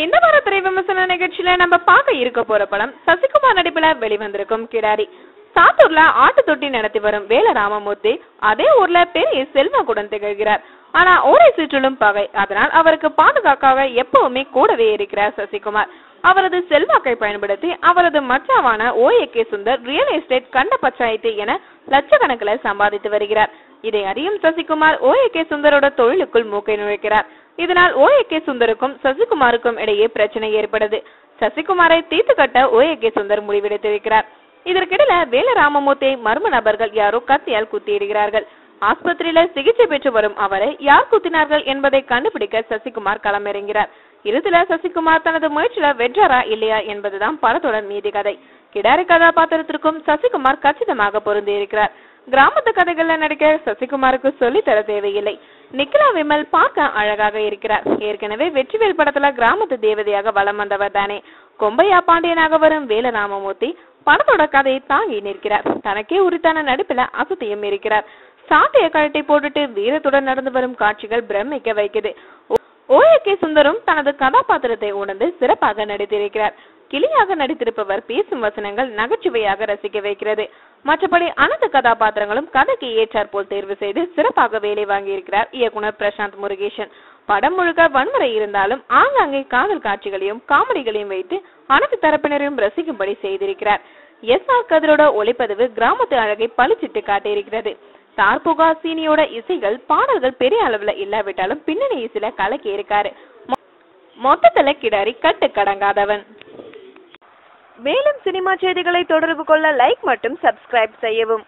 இந்த வார திரை விமர்சன நிகழ்ச்சியில நம்ம பார்க்க இருக்க போற படம் சசிகுமார் நடிப்புல வெளிவந்திருக்கும் கிடாரி. சாத்தூர்ல ஆட்டு தொட்டி நடத்தி வரும் வேல ராமமூர்த்தி அதே ஊர்ல பெரிய செல்வாக்குடன் திகழ்கிறார். ஆனா ஊரை சுற்றிலும் பகை, அதனால் அவருக்கு பாதுகாக்காக எப்பவுமே கூடவே இருக்கிறார் சசிகுமார். அவரது செல்வாக்கை பயன்படுத்தி அவரது மச்சாவான OAK சுந்தர் ரியல் எஸ்டேட் கண்ட பஞ்சாயத்து என லட்சக்கணக்கில் சம்பாதித்து வருகிறார். இதை அறியும் சசிகுமார் OAK சுந்தரோட தொழிலுக்குள் மூக்கை நுழைக்கிறார். இதனால் OAK சுந்தருக்கும் சசிகுமாருக்கும் இடையே பிரச்சனை ஏற்படுது. சசிகுமாரை தீர்த்து கட்ட OAK சுந்தர் முடிவெடுத்திருக்கிறார். இதற்கிடையில வேல ராமமூர்த்தியை மர்ம நபர்கள் யாரோ கத்தியால் குத்தியிடுகிறார்கள். ஆஸ்பத்திரியில சிகிச்சை பெற்று வரும் அவரை யார் குத்தினார்கள் என்பதை கண்டுபிடிக்க சசிகுமார் களமிறங்கிறார். இறுதியில சசிகுமார் தனது முயற்சியில வென்றாரா இல்லையா என்பதுதான் படத்தோட நீதி கதை. கிடாரி கதாபாத்திரத்திற்கும் சசிகுமார் கச்சிதமாக பொருந்தி இருக்கிறார். கிராமத்து கதைகள்ல நடிக்க சசிகுமாருக்கு சொல்லி தர தேவையில்லை. நிக்கிலா விமல் பார்க்க அழகாக இருக்கிறார். ஏற்கனவே வெற்றிவேல் படத்துல கிராமத்து தேவதையாக வலம் வந்தவர் தானே. கொம்பையா பாண்டியனாக வரும் வேல ராமமூர்த்தி படத்தோட கதையை தாங்கி நிற்கிறார். தனக்கே உரித்தான நடிப்புல அசத்தியும் இருக்கிறார். சாட்டைய கழட்டி போட்டுட்டு வீரத்துடன் நடந்து வரும் காட்சிகள் பிரமிக்க வைக்குது. OAK சுந்தரும் தனது கதாபாத்திரத்தை உணர்ந்து சிறப்பாக நடித்திருக்கிறார். கிளியாக நடித்திருப்பவர் பேசும் வசனங்கள் நகைச்சுவையாக ரசிக்க வைக்கிறது. மற்றபடி அனைத்து கதாபாத்திரங்களும் கதைக்கு ஏற்றார் போல் தேர்வு செய்து சிறப்பாக வேலை வாங்கியிருக்கிறார் இயக்குனர் பிரசாந்த் முருகேசன். படம் முழுக்க வன்முறை இருந்தாலும் ஆங்காங்கே காதல் காட்சிகளையும் காமெடிகளையும் வைத்து அனைத்து தரப்பினரையும் ரசிக்கும்படி செய்திருக்கிறார். SR கதிரோட ஒளிப்பதிவு கிராமத்து அழகை பளிச்சிட்டு காட்டியிருக்கிறது. தார்புகா சீனியோட இசைகள் பாடல்கள் பெரிய அளவுல இல்லாவிட்டாலும் பின்னணி இசையில கலக்கி இருக்காரு. மொத்தத்துல கிடாரி கட்டு கடங்காதவன். மேலும் சினிமா செய்திகளை தொடர்பு கொள்ள லைக் மற்றும் சப்ஸ்கிரைப் செய்யவும்.